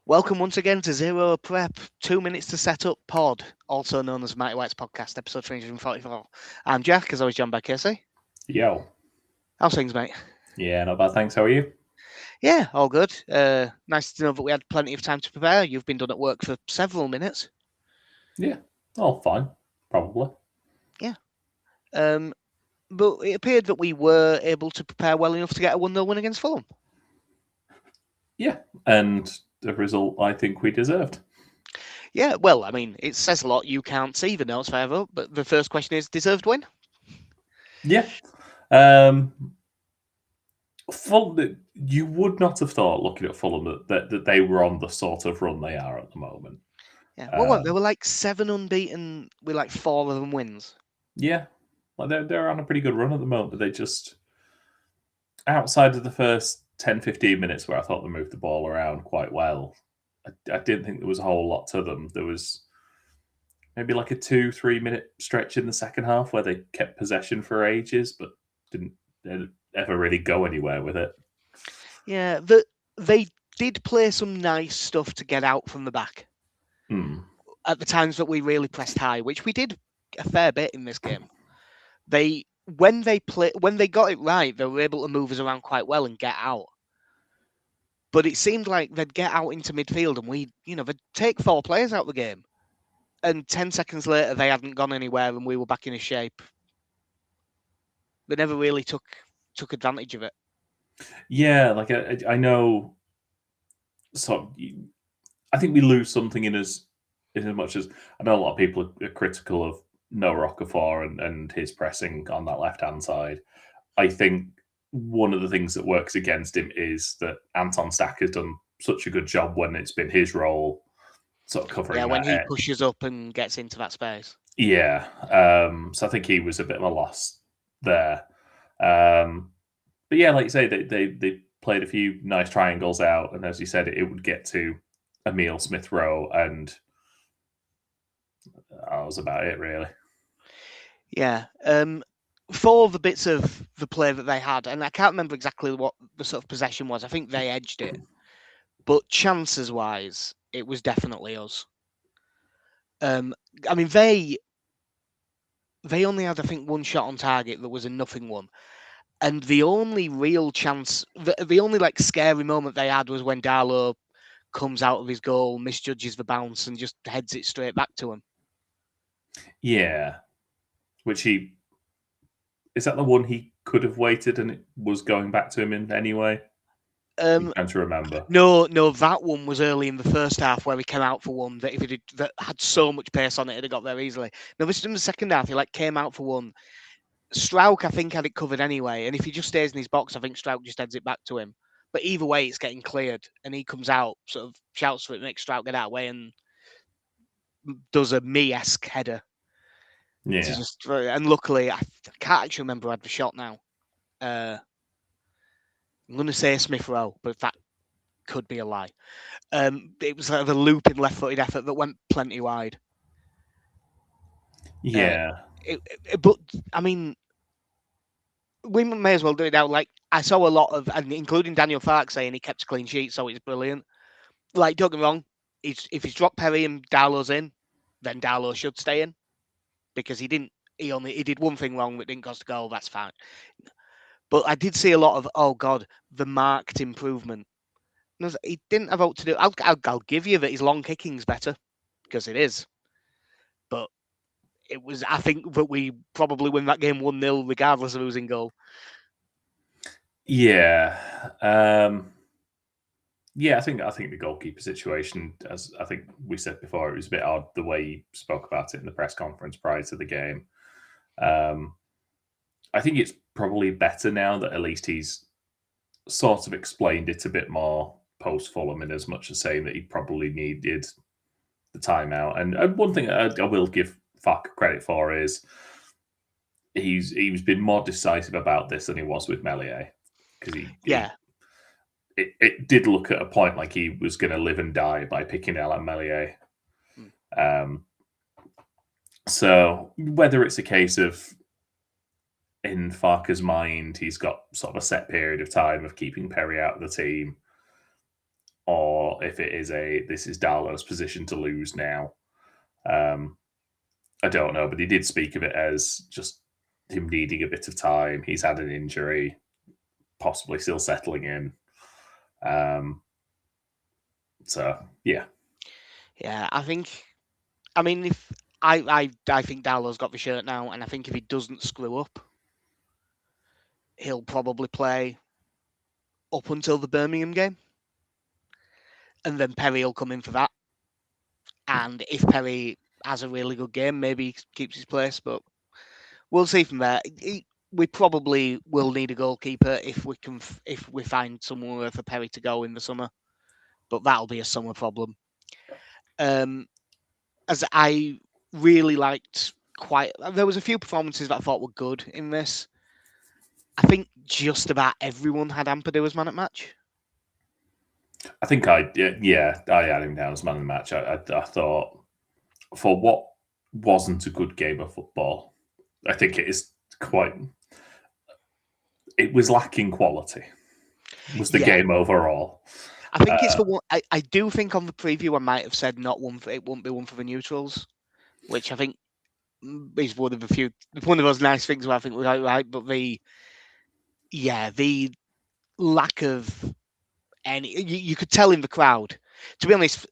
Welcome once again to Zero Prep, 2 minutes to set up pod, also known as Mighty White's podcast, episode 344. I'm Jack, as always, joined by Casey. Yo. How's things, mate? Yeah, not bad, thanks. How are you? Yeah, all good. Nice to know that we had plenty of time to prepare. You've been done at work for several minutes. Yeah, all fine, probably. Yeah. But it appeared that we were able to prepare well enough to get a 1-0 win against Fulham. Yeah, and the result I think we deserved. Yeah, well, I mean, it says a lot. You can't see the notes forever, but the first question is, deserved win? Yeah. Fulham, you would not have thought, looking at Fulham, that they were on the sort of run they are at the moment. Yeah. Well, they were like 7 unbeaten with like 4 of them wins. Yeah, like they're on a pretty good run at the moment, but they just, outside of the first 10, 15 minutes where I thought they moved the ball around quite well, I didn't think there was a whole lot to them. There was maybe like a 2-3 minute stretch in the second half where they kept possession for ages, but didn't ever really go anywhere with it. Yeah, they did play some nice stuff to get out from the back at the times that we really pressed high, which we did a fair bit in this game. When they got it right, they were able to move us around quite well and get out. But it seemed like they'd get out into midfield and they'd take 4 players out of the game. And 10 seconds later, they hadn't gone anywhere and we were back in a shape. They never really took advantage of it. Yeah, like I know. So I think we lose something in as much as I know a lot of people are critical of Noah Okafor and his pressing on that left hand side. I think one of the things that works against him is that Anton Stack has done such a good job when it's been his role, sort of covering. Yeah, when that he pushes up and gets into that space. Yeah, so I think he was a bit of a loss there. But yeah, like you say, they played a few nice triangles out, and as you said, it would get to Emile Smith Rowe, and that was about it, really. Yeah. For the bits of the play that they had, and I can't remember exactly what the sort of possession was. I think they edged it, but chances wise, it was definitely us. I mean, they only had, I think, one shot on target that was a nothing one, and the only real chance, the only like scary moment they had was when Darlow comes out of his goal, misjudges the bounce, and just heads it straight back to him. Yeah, which is that the one he could have waited and it was going back to him in anyway? I'm trying to remember. No, that one was early in the first half where he came out for one that if it that had so much pace on it, it'd have got there easily. No, this is in the second half. He came out for one. Strauch, I think, had it covered anyway, and if he just stays in his box, I think Strauch just heads it back to him. But either way, it's getting cleared, and he comes out, sort of shouts for it, makes Strauch get out of the way, and does a me-esque header. Yeah. And luckily, I can't actually remember who had the shot now. I'm going to say Smith Rowe, but that could be a lie. It was a looping left-footed effort that went plenty wide. Yeah. But I mean, we may as well do it now. Like I saw a lot of, and including Daniel Farke saying he kept a clean sheet, so it's brilliant. Like don't get me wrong, if he's dropped Perry and Darlow's in, then Darlow should stay in because he didn't. He did one thing wrong that didn't cost a goal. That's fine. But I did see a lot of the marked improvement. He didn't have out to do. I'll give you that his long kicking's better because it is. But it was. I think that we probably win that game 1-0 regardless of who's in goal. Yeah. Yeah, I think the goalkeeper situation, as I think we said before, it was a bit odd the way he spoke about it in the press conference prior to the game. I think it's probably better now that at least he's sort of explained it a bit more post Fulham, in as much as saying that he probably needed the timeout. And one thing I will give Farke credit for is he's been more decisive about this than he was with Meslier, because it did look at a point like he was going to live and die by picking Alain Meslier. So whether it's a case of, in Farke's mind, he's got sort of a set period of time of keeping Perry out of the team, or if this is Darlow's position to lose now. I don't know, but he did speak of it as just him needing a bit of time. He's had an injury, possibly still settling in. So yeah, I think. I mean, if I think Darlow's got the shirt now, and I think if he doesn't screw up, he'll probably play up until the Birmingham game, and then Perry will come in for that. And if Perry has a really good game, maybe he keeps his place, but we'll see from there. We probably will need a goalkeeper if we find somewhere for Perry to go in the summer, but that'll be a summer problem. As I really liked there was a few performances that I thought were good in this. I think just about everyone had Ampadu as man at match. I think I had him down as man of the match. I thought for what wasn't a good game of football, I think it was lacking quality. Was the game overall? I think it's the one. I do think on the preview I might have said it won't be one for the neutrals, which I think is one of those nice things where I think we're right. But the lack of any, you could tell in the crowd. To be honest,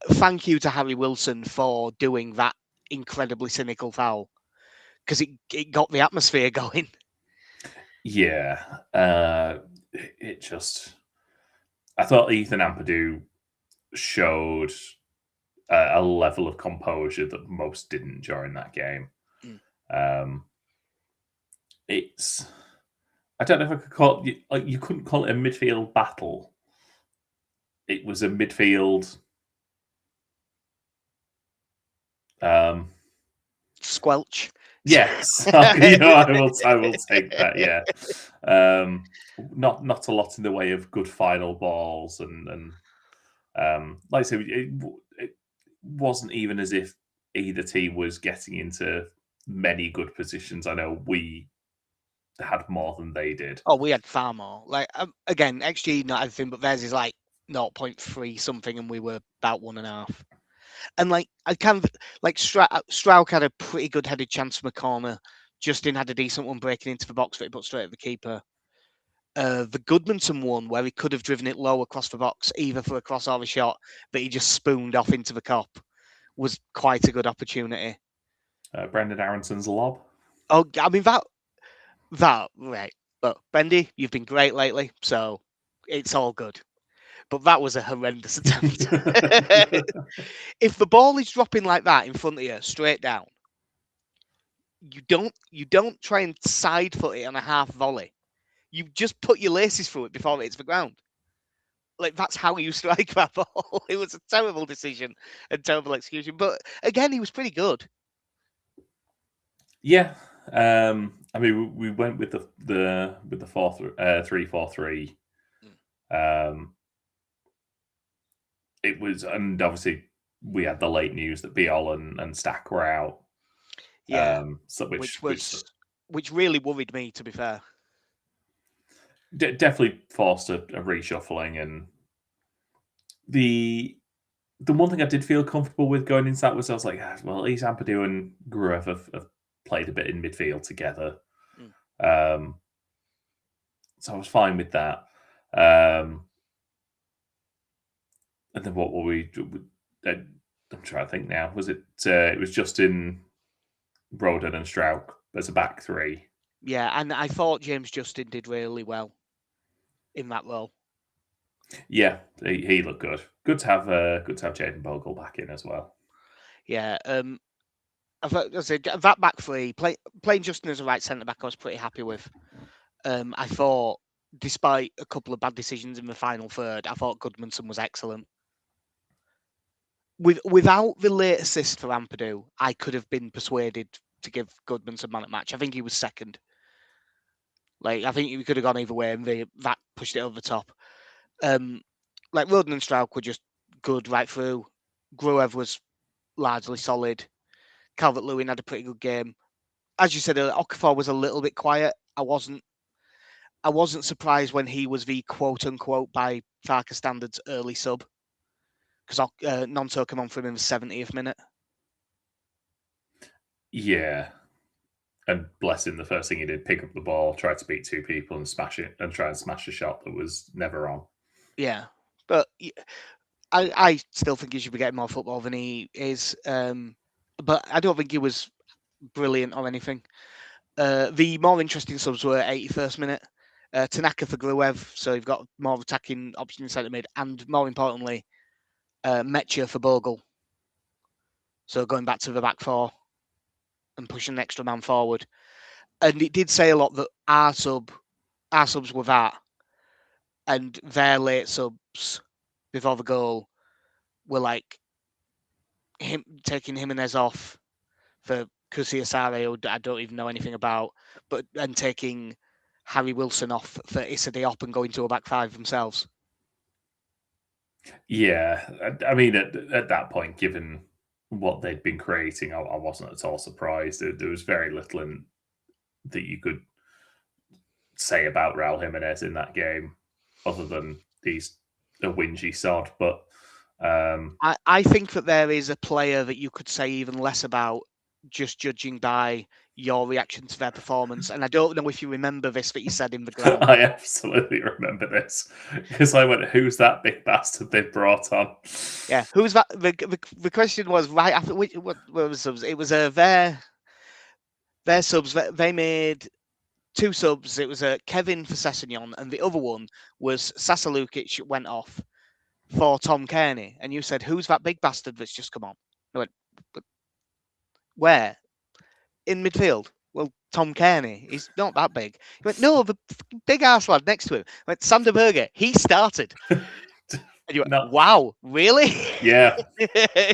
thank you to Harry Wilson for doing that incredibly cynical foul, because it got the atmosphere going. Yeah, it just. I thought Ethan Ampadu showed a level of composure that most didn't during that game. I don't know if I could call it. You couldn't call it a midfield battle. It was a midfield. Squelch. Yes, I will take that. Yeah, not a lot in the way of good final balls, and like I said, it wasn't even as if either team was getting into many good positions. I know we had more than they did. Oh, we had far more. Like again, XG not everything, but theirs is like 0.3 something, and we were about 1.5. And like Strauch had a pretty good headed chance from a corner. Justin had a decent one breaking into the box that he put straight at the keeper. The Goodmanson one where he could have driven it low across the box, either for a cross or a shot, but he just spooned off into the cop, was quite a good opportunity. Brendan Aronson's lob. Oh, I mean that right. But Bendy, you've been great lately, so it's all good. But that was a horrendous attempt. If the ball is dropping like that in front of you, straight down, you don't try and side foot it on a half volley. You just put your laces through it before it hits the ground. Like that's how you strike that ball. It was a terrible decision and terrible execution. But again, he was pretty good. Yeah, I mean, we went with the 3-4-3. It was, and obviously we had the late news that Biol and Stack were out. Yeah, which really worried me, to be fair. Definitely forced a reshuffling, and the one thing I did feel comfortable with going into that was I was like, well, at least Ampadu and Gruev have played a bit in midfield together. So I was fine with that. And then what were we? I'm trying to think now. Was it? It was Justin, Roden, and Strauch as a back three. Yeah, and I thought James Justin did really well in that role. Yeah, he looked good. Good to have Jaden Bogle back in as well. Yeah, I said that back three, playing Justin as a right centre back, I was pretty happy with. I thought, despite a couple of bad decisions in the final third, I thought Goodmanson was excellent. Without the late assist for Ampadu, I could have been persuaded to give Goodmanson man at match. I think he was second. Like I think we could have gone either way, and that pushed it over the top. Like Roden and Strauch were just good right through. Gruev was largely solid. Calvert-Lewin had a pretty good game. As you said, Okafor was a little bit quiet. I wasn't surprised when he was the quote unquote by Farker standards early sub. because Nonto came on for him in the 70th minute. Yeah. And bless him, the first thing he did, pick up the ball, try to beat two people and smash it, and try and smash a shot that was never on. Yeah, but I still think he should be getting more football than he is. But I don't think he was brilliant or anything. The more interesting subs were 81st minute. Tanaka for Gruev, so you've got more attacking option in centre mid, and more importantly, Metcha for Bogle. So going back to the back four and pushing an extra man forward. And it did say a lot that our subs were that, and their late subs before the goal were like him taking Jimenez off for Kusiasare, who I don't even know anything about, and taking Harry Wilson off for Issa Diop and going to a back five themselves. Yeah, I mean, at that point, given what they'd been creating, I wasn't at all surprised. There was very little that you could say about Raul Jimenez in that game, other than he's a whingy sod. But I think that there is a player that you could say even less about, just judging by your reaction to their performance. And I don't know if you remember this that you said in the ground. I absolutely remember this because I went, "Who's that big bastard they brought on?" Yeah, who's that? The question was right after what were the subs? It was their subs. They made two subs. It was Kevin for Sessegnon, and the other one was Sasa Lukic went off for Tom Kearney. And you said, "Who's that big bastard that's just come on?" I went, "Where? In midfield?" "Well, Tom Kearney. He's not that big." He went, "No, the big ass lad next to him." I went, "Sander Berger. He started." And you went, No. "Wow, really?" Yeah.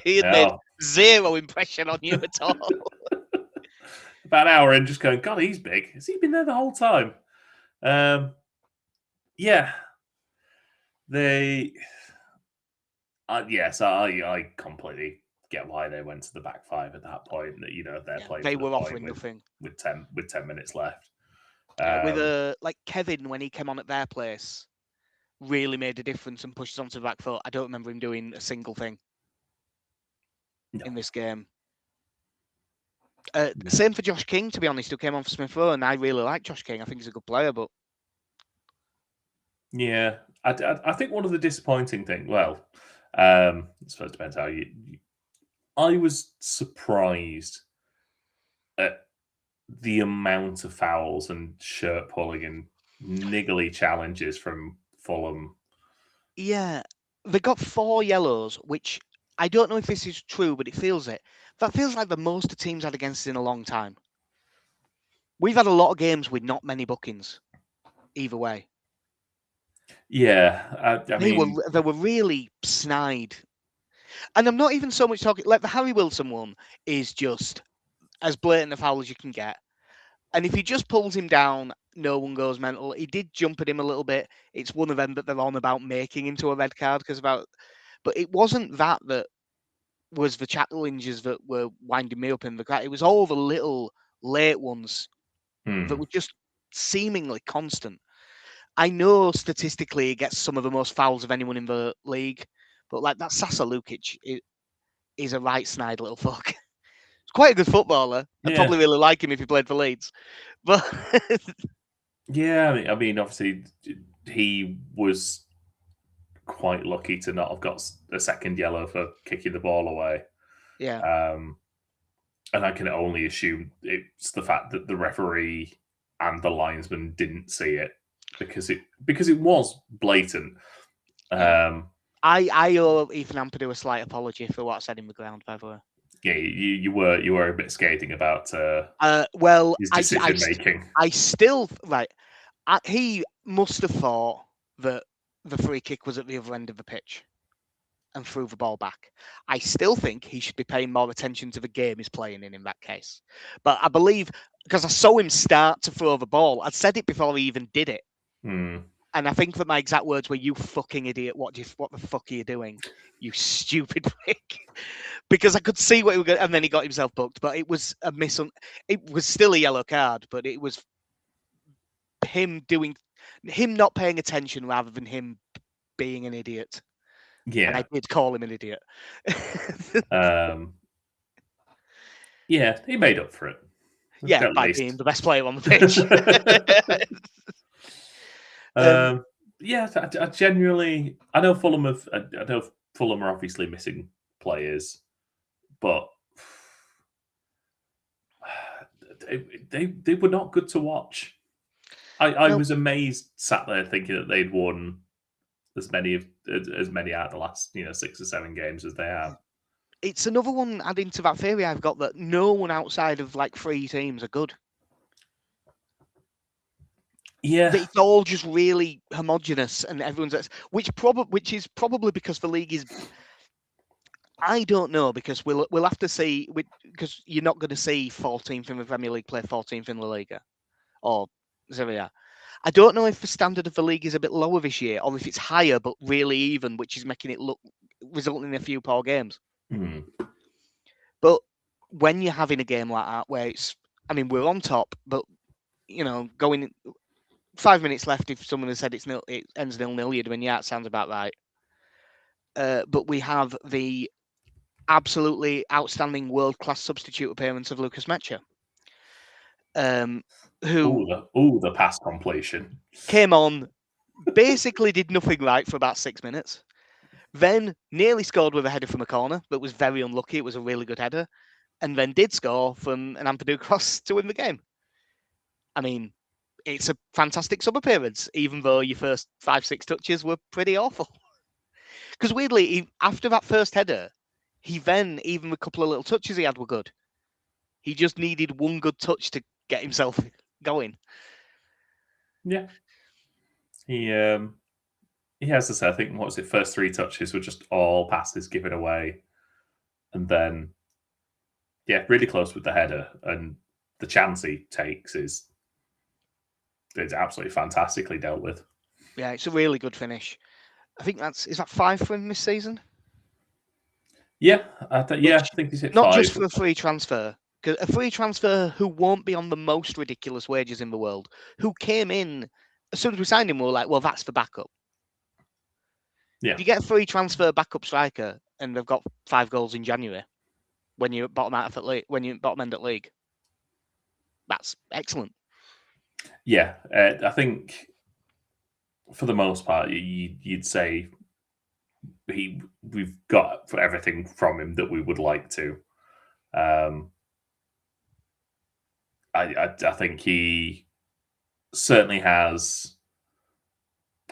He had made zero impression on you at all. About an hour in, just going, "God, he's big. Has he been there the whole time?" Yeah. Yes, I completely get why they went to the back five at that point. That they're playing. They for the were point offering nothing with 10 minutes left. with like Kevin when he came on at their place, really made a difference and pushed us onto the back foot. I don't remember him doing a single thing in this game. Same for Josh King, to be honest, who came on for Smith Rowe, and I really like Josh King. I think he's a good player, but yeah, I think one of the disappointing things. Well, I suppose it depends how you. I was surprised at the amount of fouls and shirt pulling and niggly challenges from Fulham. yeah, they got 4 yellows, which I don't know if this is true, but it feels it. That feels like the most the team's had against us in a long time. We've had a lot of games with not many bookings, either way. Yeah, They were really snide, and I'm not even so much talking like the Harry Wilson one is just as blatant a foul as you can get. And if he just pulls him down, no one goes mental. He did jump at him a little bit. It's one of them that they're on about making into a red card but it wasn't that was the challenges that were winding me up in the crack. It was all the little late ones that were just seemingly constant. I know statistically he gets some of the most fouls of anyone in the league, but like that Sasa Lukic is a right snide little fuck. He's quite a good footballer. I'd probably really like him if he played for Leeds. But yeah, I mean, obviously he was quite lucky to not have got a second yellow for kicking the ball away. Yeah. And I can only assume it's the fact that the referee and the linesman didn't see it because it was blatant. Yeah. I owe Ethan Ampadu a slight apology for what I said in the ground, by the way. Yeah, you were a bit scathing about well, his decision making. I still he must have thought that the free kick was at the other end of the pitch and threw the ball back. I still think he should be paying more attention to the game he's playing in that case. But I believe, because I saw him start to throw the ball, I'd said it before he even did it. And I think that my exact words were, "You fucking idiot, what the fuck are you doing? You stupid prick." Because I could see what he was going, and then he got himself booked. But it was it was still a yellow card, but it was him not paying attention rather than him being an idiot. And I did call him an idiot. Yeah, he made up for it. Yeah, at by least. being the best player on the pitch. Yeah, I genuinely, I know Fulham are obviously missing players, but they were not good to watch. I No. was amazed, sat there thinking that they'd won as many out of the last 6 or 7 games as they have. It's another one adding to that theory I've got that no one outside of like 3 teams are good. Yeah, It's all just really homogenous, and everyone's which is probably because the league is. I don't know, because we'll have to see, because you're not going to see 14th in the Premier League play 14th in La Liga or Serie A. I don't know if the standard of the league is a bit lower this year, or if it's higher but really even, which is making it resulting in a few poor games. But when you're having a game like that, where we're on top, but going 5 minutes left, if someone has said it ends 0-0, you'd have been, yeah, it sounds about right. But we have the absolutely outstanding world-class substitute appearance of Lucas Mecha, who the pass completion came on, basically did nothing right for about 6 minutes, then nearly scored with a header from a corner, but was very unlucky. It was a really good header, and then did score from an Ampadu cross to win the game. I mean, it's a fantastic sub-appearance, even though your first 5-6 touches were pretty awful. Because weirdly, after that first header, even the couple of little touches he had were good. He just needed one good touch to get himself going. Yeah. He has to say, I think, first 3 touches were just all passes given away. And then, really close with the header. And the chance he takes is absolutely fantastically dealt with. Yeah, it's a really good finish. I think is that 5 for him this season? Yeah, I think he's hit 5. Not just for a free transfer. A free transfer who won't be on the most ridiculous wages in the world, who came in, as soon as we signed him, we were like, well, that's the backup. Yeah. If you get a free transfer backup striker and they've got 5 goals in January, when you're bottom end at league, that's excellent. Yeah, I think for the most part, you'd say we've got for everything from him that we would like to. I think he certainly has.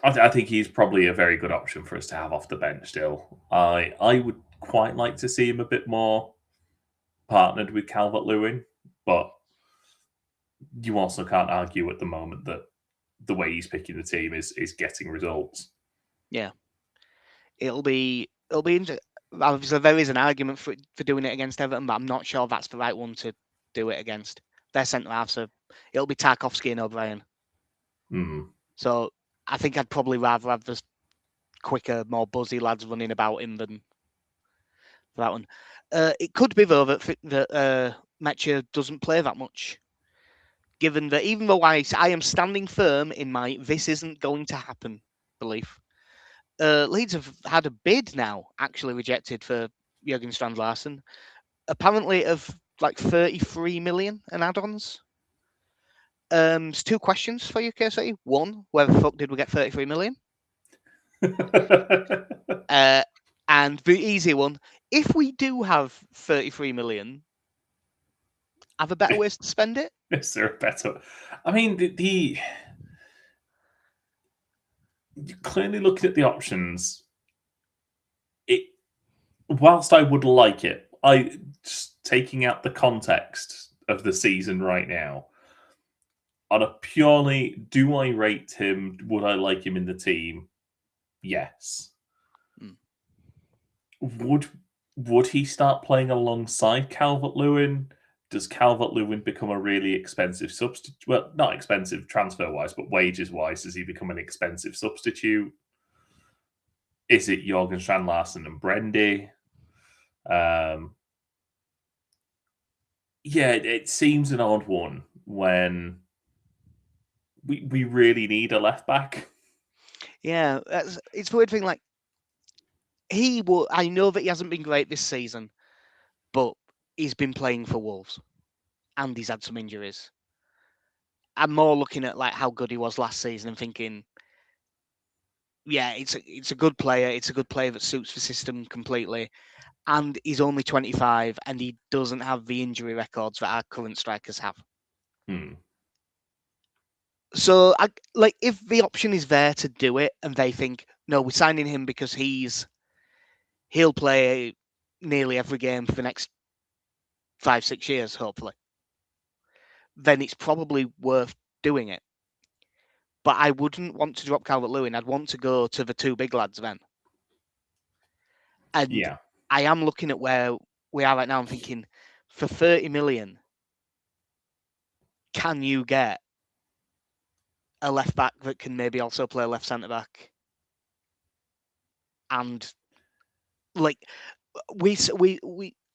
I think he's probably a very good option for us to have off the bench still. I would quite like to see him a bit more partnered with Calvert-Lewin, but you also can't argue at the moment that the way he's picking the team is getting results. Yeah, it'll be interesting. Obviously, there is an argument for doing it against Everton, but I'm not sure that's the right one to do it against. Their centre halves, so it'll be Tarkowski and O'Brien. So I think I'd probably rather have the quicker, more buzzy lads running about him than for that one. It could be, though, that Mecha doesn't play that much. Given that, even though I am standing firm in my this isn't going to happen belief, Leeds have had a bid now actually rejected for Jurgen Strand Larsen, apparently of like 33 million and add-ons. There's 2 questions for you, KC. One, where the fuck did we get 33 million? And the easy one, if we do have 33 million, have a better ways to spend it? Is there a better? I mean, the clearly looking at the options, whilst I would like it, just taking out the context of the season right now, on a purely, do I rate him? Would I like him in the team? Yes. Would he start playing alongside Calvert-Lewin? Does Calvert-Lewin become a really expensive substitute? Well, not expensive transfer-wise, but wages-wise, does he become an expensive substitute? Is it Jurgen Strand Larsen and Brendy? It seems an odd one when we really need a left back. Yeah, it's a weird thing. Like, he will. I know that he hasn't been great this season, but he's been playing for Wolves and he's had some injuries. I'm more looking at like how good he was last season and thinking, yeah, it's a good player. It's a good player that suits the system completely. And he's only 25 and he doesn't have the injury records that our current strikers have. Hmm. So, like, if the option is there to do it, and they think, no, we're signing him because he'll play nearly every game for the next 5-6 years, hopefully, then it's probably worth doing it. But I wouldn't want to drop Calvert-Lewin. I'd want to go to the two big lads then. And Yeah. I am looking at where we are right now. I'm thinking, for 30 million, can you get a left back that can maybe also play left centre back? And like we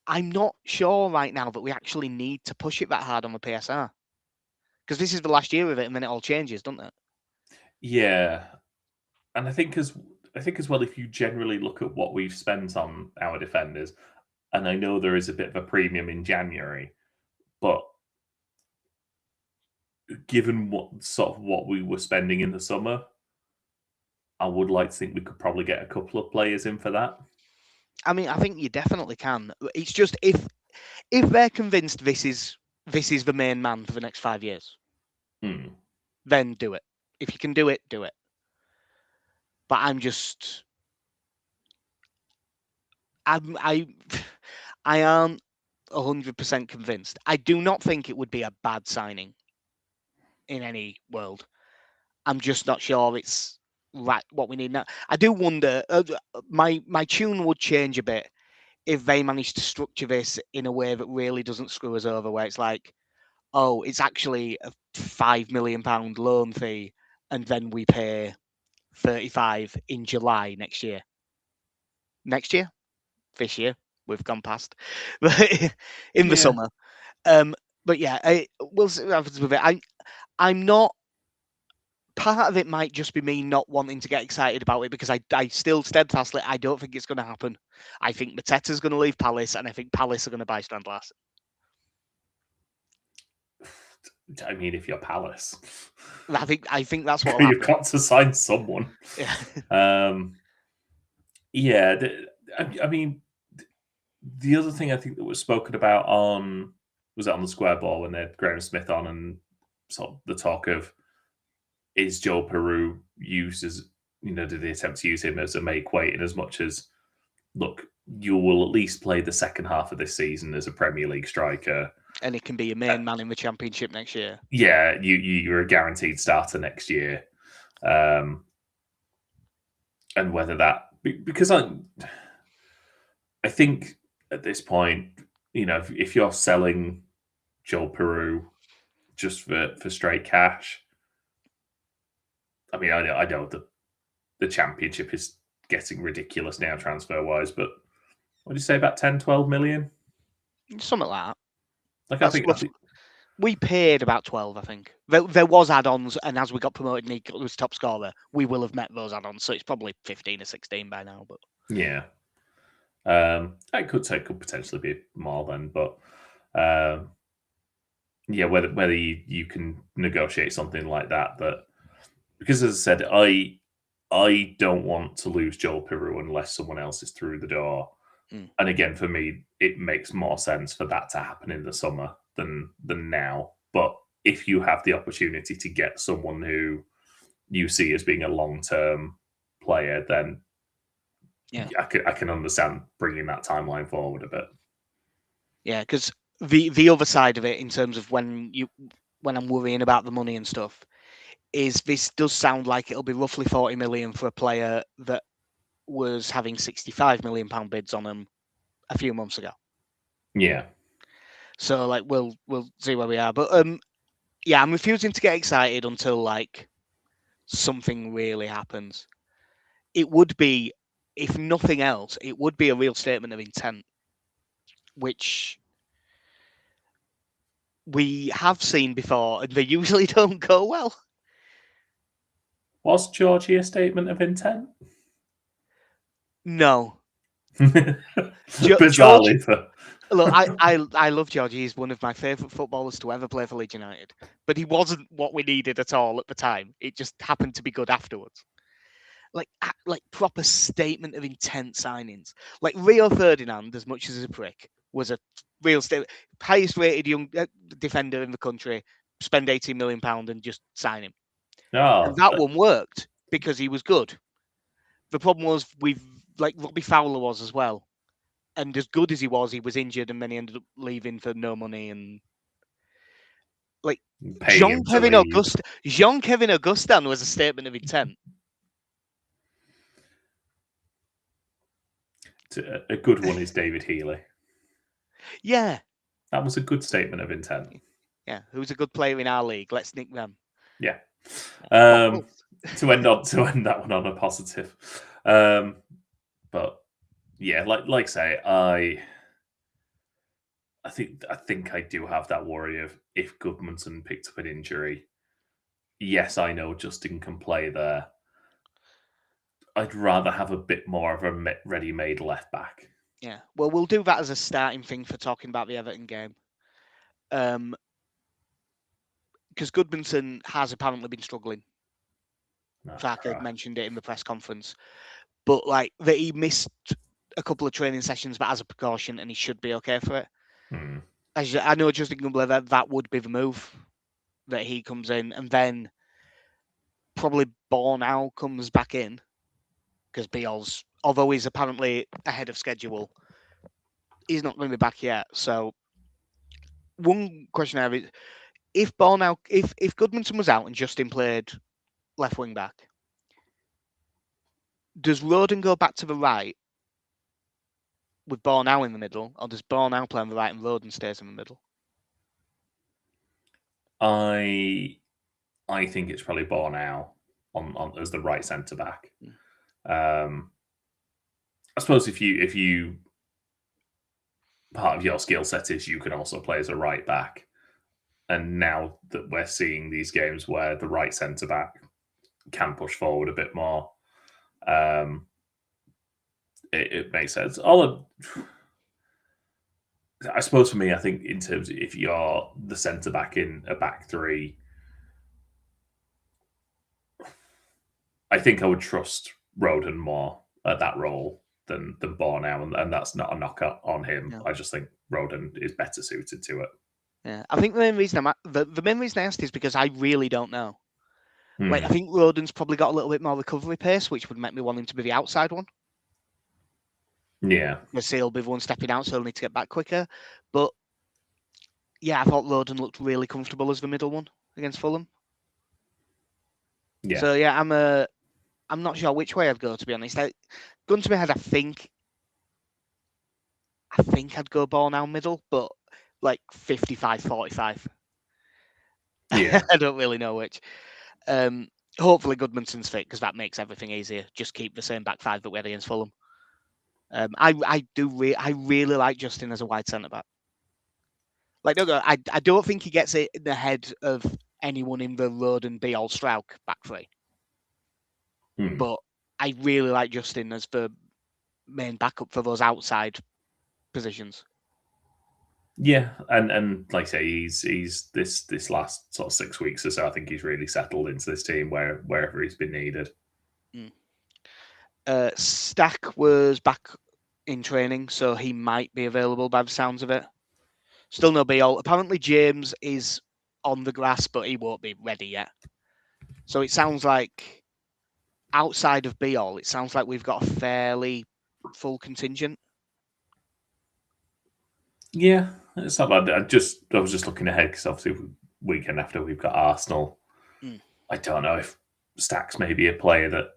I'm not sure right now that we actually need to push it that hard on the PSR, because this is the last year of it, and then it all changes, doesn't it? Yeah. And I think as well, if you generally look at what we've spent on our defenders, and I know there is a bit of a premium in January, but given what we were spending in the summer, I would like to think we could probably get a couple of players in for that. I mean, I think you definitely can. It's just if they're convinced this is the main man for the next 5 years, Hmm. then do it. If you can do it, do it. But I I aren't 100% convinced. I do not think it would be a bad signing in any world. I'm just not sure it's right what we need now. I do wonder. My tune would change a bit if they manage to structure this in a way that really doesn't screw us over, where it's like, oh, it's actually a £5 million loan fee, and then we pay 35 in July next year. Next year, this year, we've gone past, but in the Yeah. summer. But yeah, we'll see what happens with it. I'm not. Part of it might just be me not wanting to get excited about it, because I still steadfastly, I don't think it's going to happen. I think Mateta's going to leave Palace, and I think Palace are going to buy Strand Larsen. I mean, if you're Palace, I think that's what will you've happen. got to sign someone. Yeah. Yeah. I mean, the other thing I think that was spoken about was it on the Square Ball when they had Graham Smith on, and sort of the talk of, is Joe Peru used as, did they attempt to use him as a make weight, in as much as, look, you will at least play the second half of this season as a Premier League striker. And it can be your main man in the Championship next year. Yeah, you're a guaranteed starter next year. And whether that, because I think at this point, if you're selling Joel Peru just for straight cash, I mean, I know that the Championship is getting ridiculous now transfer wise, but what do you say about 10, 12 million? Something like that. Like, That's we paid about 12, I think. There was add-ons, and as we got promoted and he was top scorer, we will have met those add-ons. So it's probably 15 or 16 by now. But yeah, it could potentially be more then, but yeah, whether you can negotiate something like that, because as I said, I don't want to lose Joel Peru unless someone else is through the door. And again, for me, it makes more sense for that to happen in the summer than now. But if you have the opportunity to get someone who you see as being a long-term player, then yeah, I can understand bringing that timeline forward a bit. Yeah, because the other side of it, in terms of when I'm worrying about the money and stuff, is this does sound like it'll be roughly 40 million for a player that was having 65 million pound bids on him a few months ago. Yeah. So like we'll see where we are, but yeah, I'm refusing to get excited until like something really happens. It would be, if nothing else, it would be a real statement of intent, which we have seen before, and they usually don't go well. Was Georgie a statement of intent? No, George, Bizarrely, look, I love George. He's one of my favourite footballers to ever play for Leeds United. But he wasn't what we needed at all at the time. It just happened to be good afterwards. Like proper statement of intent signings. Like Rio Ferdinand, as much as a prick, was a real highest rated young defender in the country. Spend £18 million and just sign him. And that one worked because he was good. The problem was like Robbie Fowler was as well. And as good as he was injured, and then he ended up leaving for no money. And like paying him to leave. Jean-Kevin Augustin was a statement of intent. A good one is David Healy. Yeah. That was a good statement of intent. Yeah, who's a good player in our league? Let's nick them. Yeah. To end that one on a positive. But yeah, like I say, I think I do have that worry of if Goodmanson picked up an injury. Yes, I know Justin can play there. I'd rather have a bit more of a ready-made left back. Yeah, well, we'll do that as a starting thing for talking about the Everton game. Because Goodmanson has apparently been struggling. Farke mentioned it in the press conference. But like that he missed a couple of training sessions, but as a precaution, and he should be okay for it. I know Justin can believe that would be the move, that he comes in, and then probably Bornau comes back in, because Biel's, although he's apparently ahead of schedule, he's not going to be back yet. So one question I have is, if Bornau, if Goodmanson was out and Justin played left wing back, does Roden go back to the right with Bornau in the middle, or does Bornau play on the right and Roden stays in the middle? I think it's probably Bornau on as the right centre back. I suppose if you part of your skill set is you can also play as a right back, and now that we're seeing these games where the right centre back can push forward a bit more, it makes sense. I suppose for me, I think in terms of if you're the centre back in a back three, I think I would trust Roden more at that role than Bornau, and that's not a knock on him. No. I just think Roden is better suited to it. Yeah, I think the main reason the main reason I asked is because I really don't know. Like, I think Roden's probably got a little bit more recovery pace, which would make me want him to be the outside one. Yeah. Because he'll be the one stepping out, so he'll need to get back quicker. But yeah, I thought Roden looked really comfortable as the middle one against Fulham. Yeah. So yeah, I'm not sure which way I'd go, to be honest. Gun to my head, I think I'd go Bornau middle, but like 55-45. Yeah. I don't really know which. Hopefully Goodmanson's fit, because that makes everything easier. Just keep the same back five that we had against Fulham. I really like Justin as a wide centre back. Like, I don't think he gets it in the head of anyone in the Roden, Biol, Strauch back three. But I really like Justin as the main backup for those outside positions. Yeah, and like I say, he's this last sort of 6 weeks or so, I think he's really settled into this team wherever he's been needed. Stack was back in training, so he might be available by the sounds of it. Still no Biol. Apparently James is on the grass, but he won't be ready yet. So it sounds like outside of Biol, it sounds like we've got a fairly full contingent. Yeah, it's not bad. I was just looking ahead because obviously weekend after we've got Arsenal. I don't know if Stack's maybe a player that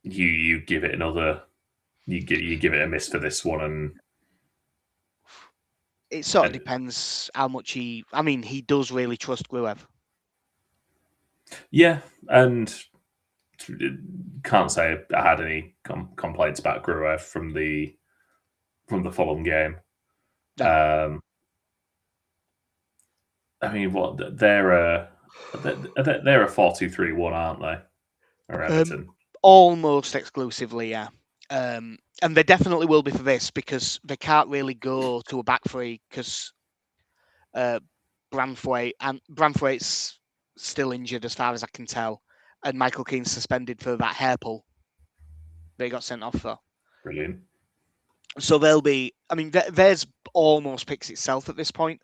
you give it another, you give it a miss for this one, and it sort of depends how much he does really trust Gruev. Yeah, and can't say I had any complaints about Gruev from the Fulham game. No. I mean, what they're a 4-2-3-1, aren't they? Or Everton? Almost exclusively, yeah. And they definitely will be for this because they can't really go to a back three because uh, Branthwaite's still injured as far as I can tell, and Michael Keane's suspended for that hair pull that he got sent off for. Brilliant. So they'll be. I mean, theirs almost picks itself at this point.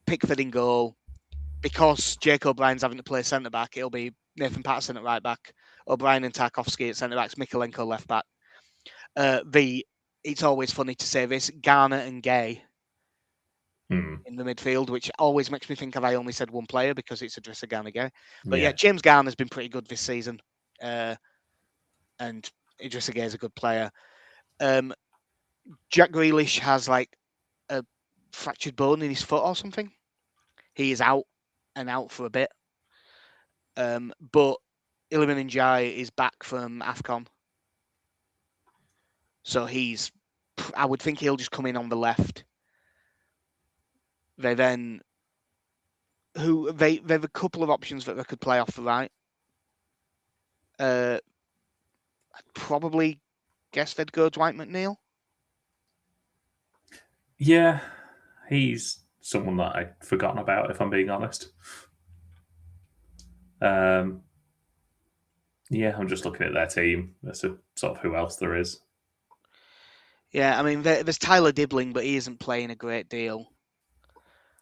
Pickford in goal. Because Jake O'Brien's having to play centre back, it'll be Nathan Patterson at right back, O'Brien and Tarkowski at centre backs, Mikolenko left back. It's always funny to say this, Garner and Gay in the midfield, which always makes me think have I only said one player because it's Idrissa Gana Gay. But yeah, James Garner's been pretty good this season, and Idrissa Gay is a good player. Jack Grealish has like a fractured bone in his foot or something. He is out for a bit. But Iliman Ndiaye is back from AFCON. So I would think he'll just come in on the left. They have a couple of options that they could play off the right. I'd probably guess they'd go Dwight McNeil. Yeah, he's someone that I'd forgotten about, if I'm being honest. Yeah, I'm just looking at their team. That's a sort of who else there is. Yeah, I mean, there's Tyler Dibling, but he isn't playing a great deal.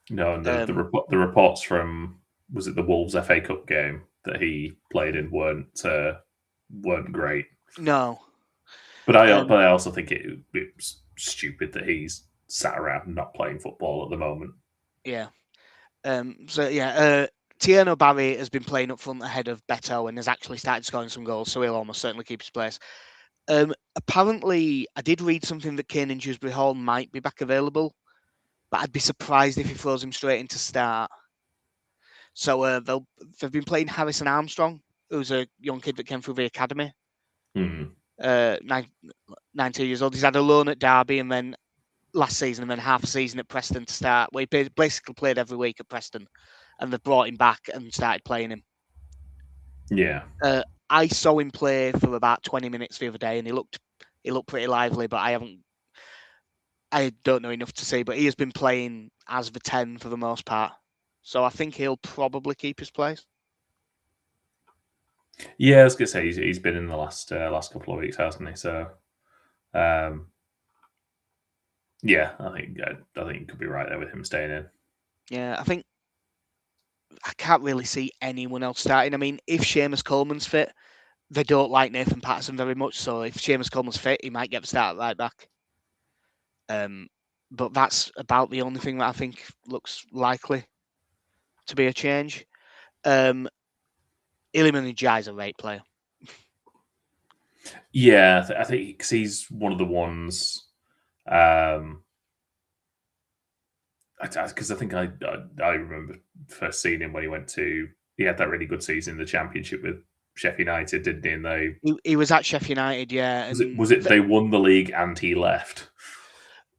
No, and the reports from, was it the Wolves FA Cup game that he played in weren't great. No, but I also think it's stupid that he's sat around not playing football at the moment. Yeah. Tierno Barry has been playing up front ahead of Beto and has actually started scoring some goals, so he'll almost certainly keep his place. Apparently, I did read something that Kane and Dewsbury Hall might be back available, but I'd be surprised if he throws him straight into start. So they've been playing Harrison Armstrong, who's a young kid that came through the academy. 19 years old. He's had a loan at Derby and then last season and then half a season at Preston to start. Well, he basically played every week at Preston, and they've brought him back and started playing him. Yeah. I saw him play for about 20 minutes the other day, and he looked pretty lively. But I don't know enough to say. But he has been playing as the 10 for the most part, so I think he'll probably keep his place. Yeah, I was gonna say he's been in the last couple of weeks, hasn't he? So, yeah, I think you could be right there with him staying in. Yeah, I can't really see anyone else starting. I mean, if Seamus Coleman's fit, they don't like Nathan Patterson very much. So if Seamus Coleman's fit, he might get the start right back. But that's about the only thing that I think looks likely to be a change. Iliman Ndiaye is a great player. Yeah, I think because he's one of the ones. Because I think I remember first seeing him when he had that really good season in the Championship with Sheffield United, didn't he? And he was at Sheffield United, yeah. Was it they won the league and he left?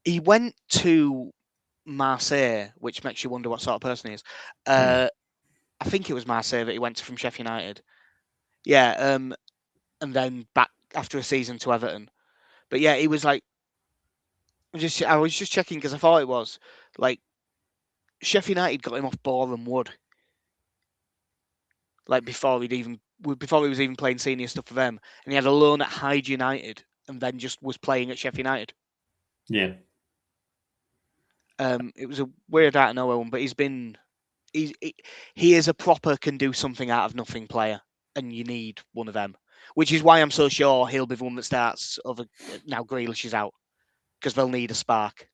He went to Marseille, which makes you wonder what sort of person he is. I think it was Marseille that he went to from Sheffield United. Yeah, and then back after a season to Everton. But yeah, he was like, I was just checking because I thought it was like Sheffield United got him off Boreham Wood, like before he was even playing senior stuff for them, and he had a loan at Hyde United, and then just was playing at Sheffield United. Yeah. It was a weird out of nowhere one, but he is a proper can do something out of nothing player, and you need one of them, which is why I'm so sure he'll be the one that starts over now Grealish is out, because they'll need a spark.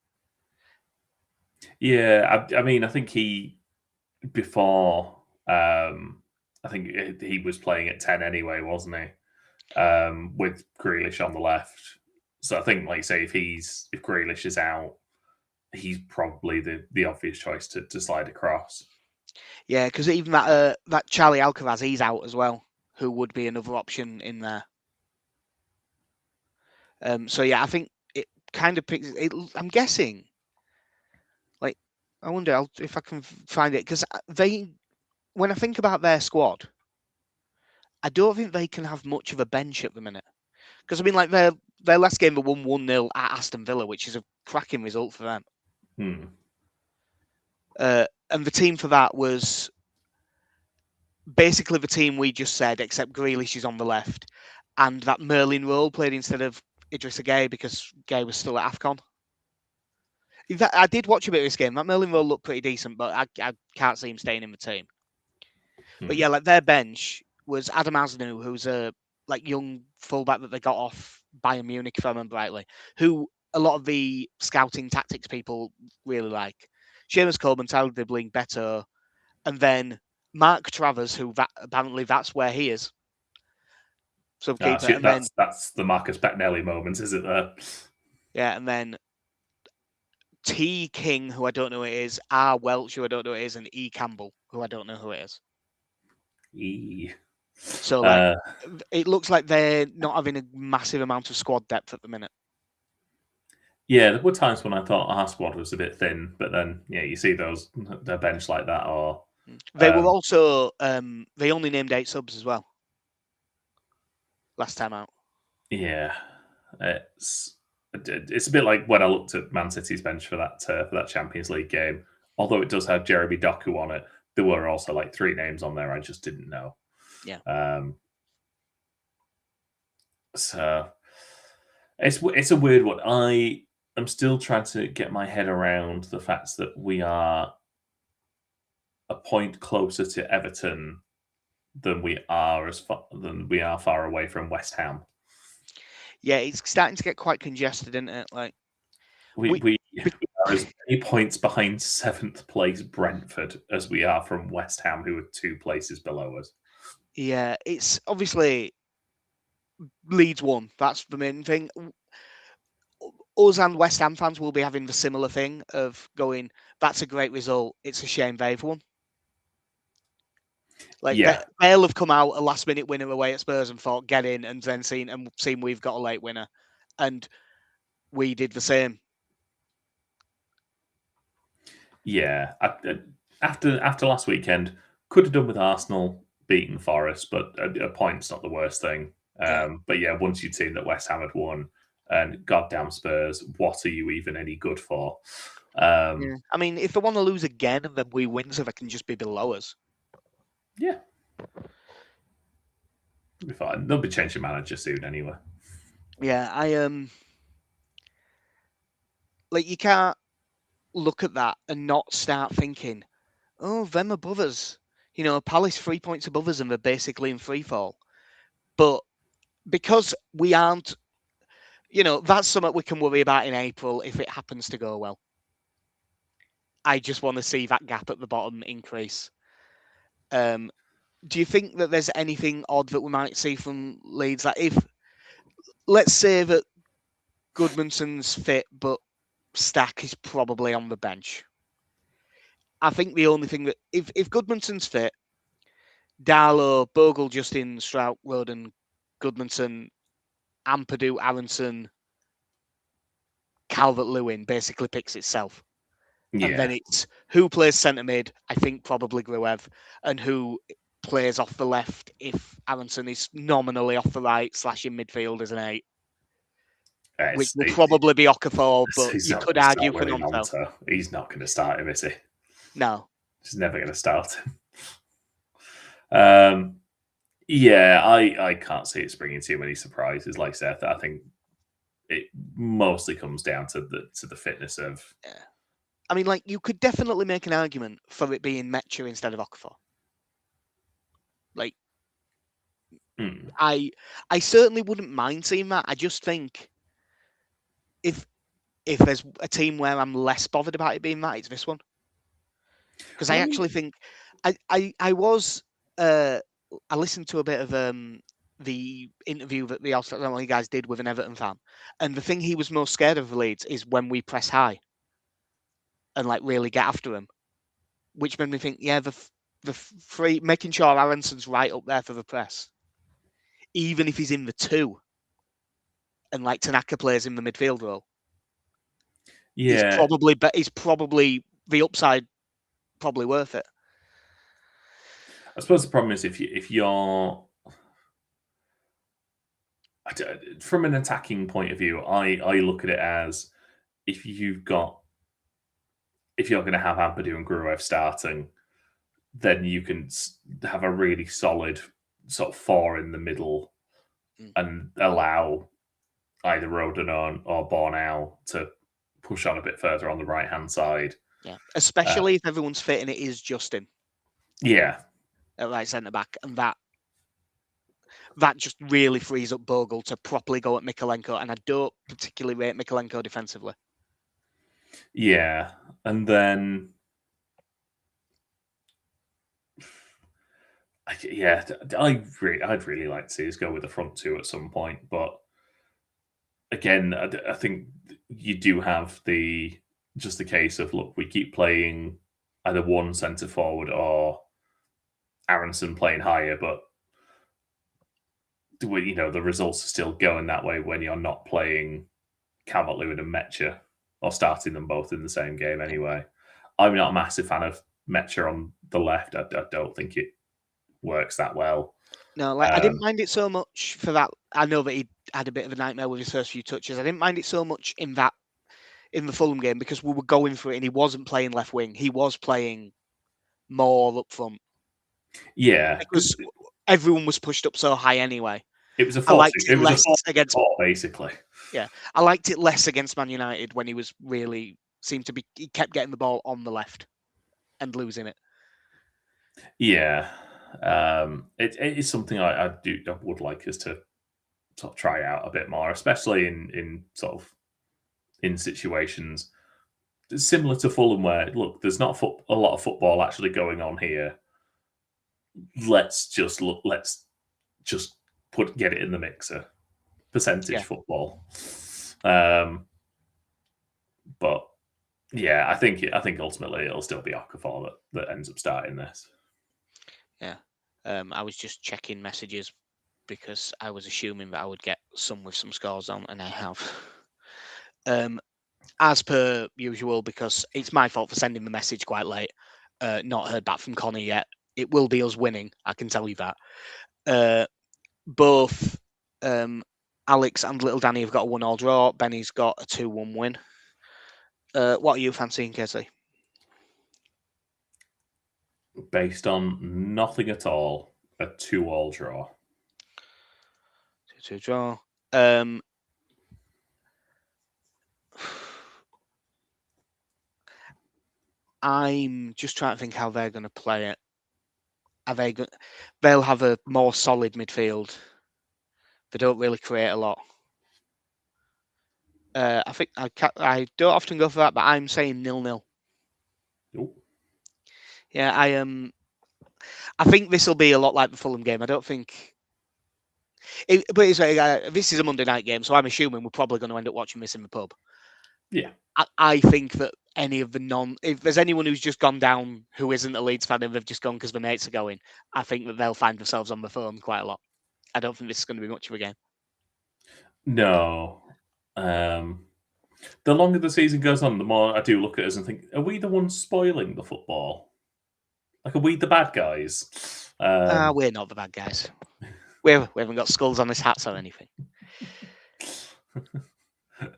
Yeah, I mean, I think before, I think he was playing at 10 anyway, wasn't he? With Grealish on the left. So I think, like you say, if Grealish is out, he's probably the obvious choice to slide across. Yeah, because even that Charlie Alcaraz, he's out as well, who would be another option in there. So yeah, I think it kind of picks. I'm guessing. Like, I wonder if I can find it because when I think about their squad, I don't think they can have much of a bench at the minute Because I mean, like their last game they won 1-0 at Aston Villa, which is a cracking result for them. And the team for that was basically the team we just said, except Grealish is on the left, and that Merlin Rowe played instead of Idrissa Gueye because Gueye was still at AFCON. In fact, I did watch a bit of this game. That Merlin Rowe looked pretty decent, but I can't see him staying in the team. But yeah, like their bench was Adam Asnou, who's a like young fullback that they got off Bayern Munich, if I remember rightly, who a lot of the scouting tactics people really like. Seamus Coleman, Tyler Dibbling, Beto, and then Mark Travers, who apparently that's where he is. Subkeeper, and then that's the Marcus Bettinelli moment, is it there? Yeah, and then T King, who I don't know who it is, R Welch, who I don't know who it is, and E Campbell, who I don't know who it is. So like, it looks like they're not having a massive amount of squad depth at the minute. Yeah, there were times when I thought our squad was a bit thin, but then you see their bench like that, or they were also they only named 8 subs as well last time out. Yeah, it's a bit like when I looked at Man City's bench for that Champions League game. Although it does have Jeremy Doku on it, there were also like 3 names on there I just didn't know. Yeah. So it's a weird one. I'm still trying to get my head around the fact that we are a point closer to Everton than we are far away from West Ham. Yeah, it's starting to get quite congested, isn't it? Like we are as many points behind 7th place Brentford as we are from West Ham, who are 2 places below us. Yeah, it's obviously Leeds won. That's the main thing. Us and West Ham fans will be having the similar thing of going, that's a great result. It's a shame they've won. Like they'll have come out a last minute winner away at Spurs and thought get in, and then seen we've got a late winner, and we did the same. Yeah, after last weekend, could have done with Arsenal beating Forest, but a point's not the worst thing. But yeah, once you'd seen that West Ham had won, and goddamn Spurs, what are you even any good for? I mean, if they want to lose again and then we win, so they can just be below us. Yeah. It'll be fine. They'll be changing manager soon anyway. Yeah, like you can't look at that and not start thinking, oh, them above us. Palace 3 points above us and they're basically in free fall. But because we aren't, that's something we can worry about in April if it happens to go well. I just want to see that gap at the bottom increase. Do you think that there's anything odd that we might see from Leeds? Like if, let's say that Goodmanson's fit, but Stack is probably on the bench. I think the only thing that, if Goodmanson's fit, Darlow, Bogle, Justin, Strout, Roden, Goodmanson, Ampadu, Aronson, Calvert-Lewin basically picks itself. Yeah. And then it's who plays centre mid, I think probably Gruev, and who plays off the left if Aronson is nominally off the right / in midfield as an 8. Which will probably be Okafor, but you could argue Kononto. He's not going to start him, is he? No. He's never going to start him. Yeah, I can't see it bringing too many surprises. Like I said, I think it mostly comes down to the fitness of. Yeah. I mean, like you could definitely make an argument for it being Mecha instead of Okafor. Like, I certainly wouldn't mind seeing that. I just think if there's a team where I'm less bothered about it being that, it's this one. Because I actually think I listened to a bit of the interview that the Australian guys did with an Everton fan, and the thing he was most scared of Leeds is when we press high and like really get after them, which made me think, yeah, the free making sure Aronson's right up there for the press, even if he's in the 2, and like Tanaka plays in the midfield role. Yeah, he's probably the upside, probably worth it. I suppose the problem is if you're from an attacking point of view, I look at it as if you're going to have Ampadu and Gruev starting, then you can have a really solid sort of four in the middle and allow either Roden or Bornau to push on a bit further on the right-hand side. Yeah, especially if everyone's fit and it is Justin. Yeah. At right centre-back, and that just really frees up Bogle to properly go at Mykolenko, and I don't particularly rate Mykolenko defensively. Yeah, and then... Yeah, I'd really like to see us go with the front two at some point, but again, I think you do have just the case of, look, we keep playing either one centre forward or Aronson playing higher, but the results are still going that way when you're not playing Calvert-Lewin and Metcher, or starting them both in the same game anyway. I'm not a massive fan of Metcher on the left. I don't think it works that well. No, I didn't mind it so much for that. I know that he had a bit of a nightmare with his first few touches. I didn't mind it so much in the Fulham game because we were going for it and he wasn't playing left wing. He was playing more up front. Yeah. Because everyone was pushed up so high anyway. It was a 4 against 4, basically. Yeah. I liked it less against Man United when he kept getting the ball on the left and losing it. Yeah. It is something I would like us to sort of try out a bit more, especially in sort of in situations similar to Fulham, where look, there's not a lot of football actually going on here. Let's just get it in the mixer. Percentage football. But yeah, I think ultimately it'll still be Okafor that ends up starting this. Yeah. I was just checking messages because I was assuming that I would get some with some scores on, and I have. As per usual, because it's my fault for sending the message quite late, not heard back from Connor yet. It will be us winning, I can tell you that. Both Alex and Little Danny have got a 1-1 draw. Benny's got a 2-1 win. What are you fancying, Casey? Based on nothing at all, a 2-2 draw. 2-2 draw. I'm just trying to think how they're going to play it. They'll have a more solid midfield. They don't really create a lot. I think I don't often go for that, but I'm saying 0-0. Yeah, I think this will be a lot like the Fulham game. I don't think. But this is a Monday night game, so I'm assuming we're probably going to end up watching this in the pub. Yeah. I think that any of the if there's anyone who's just gone down who isn't a Leeds fan and they've just gone because the mates are going, I think that they'll find themselves on the phone quite a lot. I don't think this is going to be much of a game. No. The longer the season goes on, the more I do look at us and think, are we the ones spoiling the football? Like, are we the bad guys? We're not the bad guys. We haven't got skulls on his hats or anything.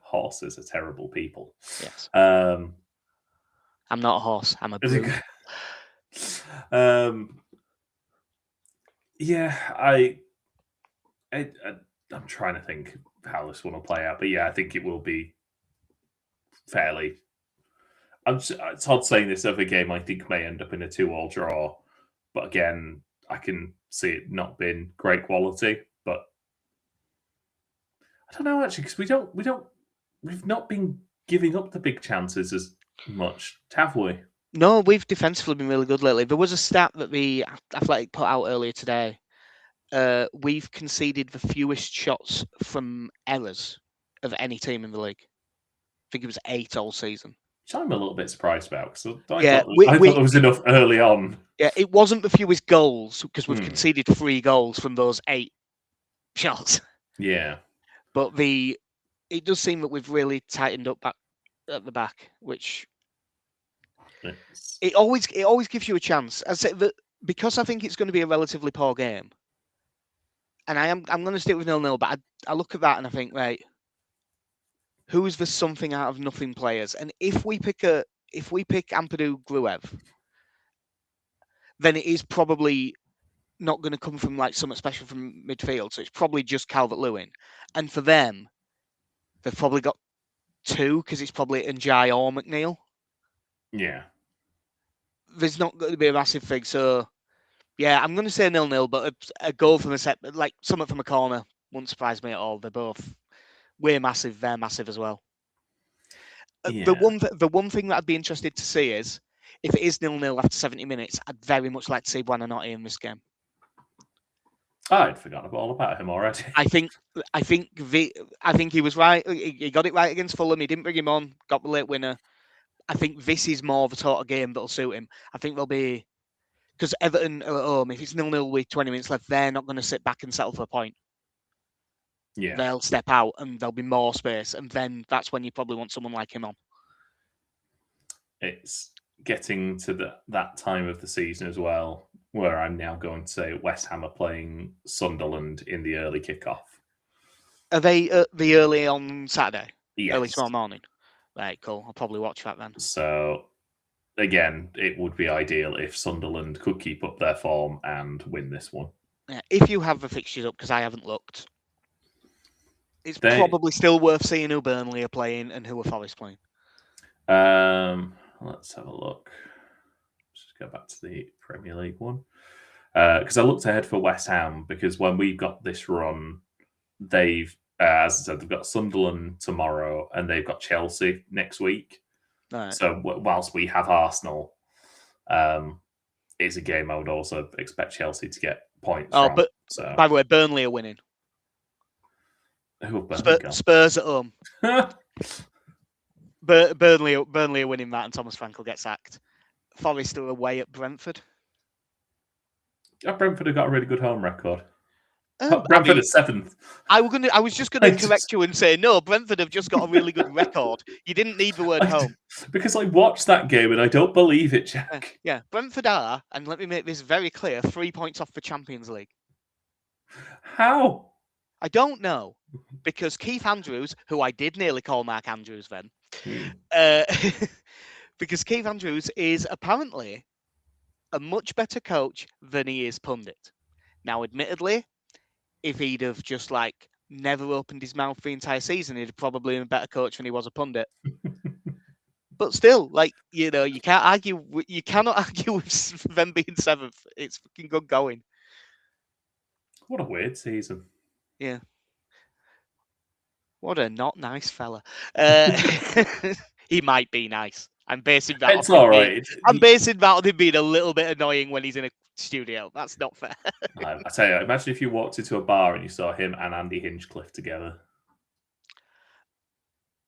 Horses are terrible people. Yes. I'm not a horse. I'm a brute. Yeah, I'm trying to think how this one will play out, but yeah, I think it will be fairly. It's hard saying this other game. I think may end up in a 2-2 draw, but again, I can see it not being great quality. But I don't know actually, because we've not been giving up the big chances as much, have we? No, we've defensively been really good lately. There was a stat that the Athletic put out earlier today. We've conceded the fewest shots from errors of any team in the league. I think it was 8 all season. Which I'm a little bit surprised about, because I thought there was enough early on. Yeah, it wasn't the fewest goals, because we've conceded 3 goals from those 8 shots. Yeah. But it does seem that we've really tightened up back at the back, which it always gives you a chance. I say that because I think it's going to be a relatively poor game. and I'm going to stick with 0-0, but I look at that and I think, right, who's the something out of nothing players? And if we pick Ampadu Gruev, then it is probably not going to come from like something special from midfield. So it's probably just Calvert-Lewin. And for them, they've probably got two because it's probably Njai or McNeil. Yeah. There's not going to be a massive thing. So yeah, I'm going to say 0-0, but a goal from a set, like something from a corner, wouldn't surprise me at all. We're massive. They're massive as well. Yeah. The one thing that I'd be interested to see is if it is 0-0 after 70 minutes. I'd very much like to see Buonanotte in this game. I'd forgotten all about him already. I think he was right. He got it right against Fulham. He didn't bring him on. Got the late winner. I think this is more of a sort of game that'll suit him. I think there'll be because Everton are at home. If it's 0-0 with 20 minutes left, they're not going to sit back and settle for a point. Yeah. They'll step out and there'll be more space, and then that's when you probably want someone like him on. It's getting to that time of the season as well, where I'm now going to say West Ham are playing Sunderland in the early kickoff. Are they the early on Saturday? Yes. Early tomorrow morning. Right, cool. I'll probably watch that then. So, again, it would be ideal if Sunderland could keep up their form and win this one. Yeah, if you have the fixtures up, because I haven't looked, it's probably still worth seeing who Burnley are playing and who are Forest playing. Let's have a look. Let's just go back to the Premier League one. Because I looked ahead for West Ham, because when we've got this run, they've, as I said, they've got Sunderland tomorrow and they've got Chelsea next week. Right. So whilst we have Arsenal, it's a game I would also expect Chelsea to get points from. But by the way, Burnley are winning. Who have Burnley got? Spurs at home. Burnley are winning that, and Thomas Frank will get sacked. Forest are away at Brentford. Brentford have got a really good home record. Brentford is 7th. I was just going to correct you and say no. Brentford have just got a really good record. You didn't need the word home because I watched that game and I don't believe it, Jack. Yeah, Brentford are, and let me make this very clear: 3 points off the Champions League. How? I don't know, because Keith Andrews, who I did nearly call Mark Andrews then, because Keith Andrews is apparently a much better coach than he is pundit. Now, admittedly, if he'd have just like never opened his mouth the entire season, he'd probably been a better coach than he was a pundit. But still, like, you know, you cannot argue with them being 7th. It's fucking good going. What a weird season. Yeah. What a not nice fella. He might be nice. I'm basing that. It's all right. I'm basing that on him being a little bit annoying when he's in a studio. That's not fair. I tell you, imagine if you walked into a bar and you saw him and Andy Hinchcliffe together.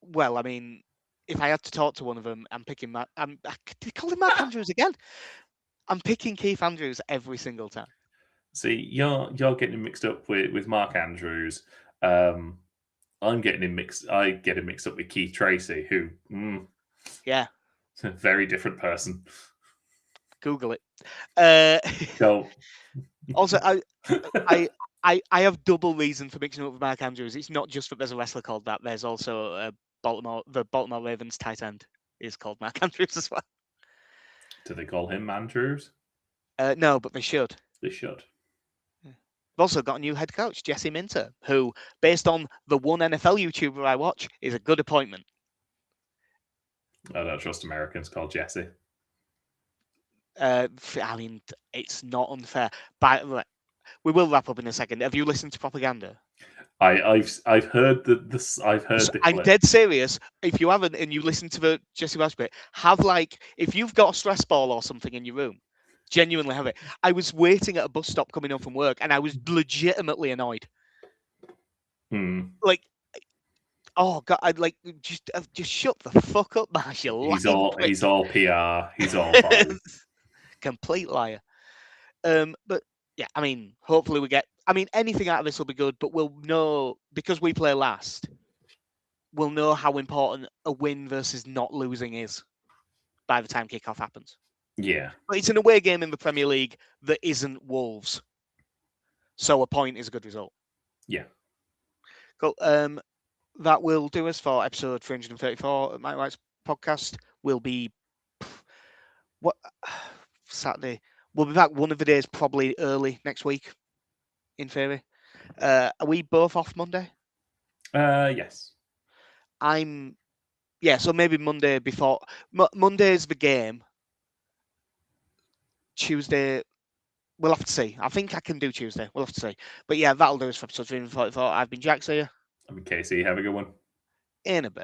Well, I mean, if I had to talk to one of them, I'm picking Mark. I call him Mark Andrews again. I'm picking Keith Andrews every single time. See, you're getting mixed up with Mark Andrews. I get him mixed up with Keith Tracy, who yeah, very different person. Google it. So also, I have double reason for mixing up with Mark Andrews. It's not just that there's a wrestler called that. There's also the Baltimore Ravens tight end is called Mark Andrews as well. Do they call him Andrews? No, but they should. They should. We've also got a new head coach, Jesse Minter, who, based on the one NFL YouTuber I watch, is a good appointment. I don't trust Americans called Jesse. I mean, it's not unfair. But we will wrap up in a second. Have you listened to Propaganda? I've heard this. I've heard. So I'm dead serious. If you haven't and you listen to the Jesse Welsh bit, have if you've got a stress ball or something in your room, genuinely have it. I was waiting at a bus stop coming home from work, and I was legitimately annoyed. Like, oh god, I'd just shut the fuck up, Marshall. He's all PR. He's all complete liar. But yeah, I mean, hopefully we get. I mean, anything out of this will be good, but we'll know because we play last. We'll know how important a win versus not losing is by the time kickoff happens. Yeah. But it's an away game in the Premier League that isn't Wolves. So a point is a good result. Yeah. Cool. That will do us for episode 334 of Mike White's podcast. We'll be what Saturday. We'll be back one of the days probably early next week. In theory, are we both off Monday? Yes. So maybe Monday before. Monday's the game. Tuesday, we'll have to see. I think I can do Tuesday. We'll have to see. But yeah, that'll do us for episode 344. I've been Jack, see you I mean, Casey, have a good one. in a bit.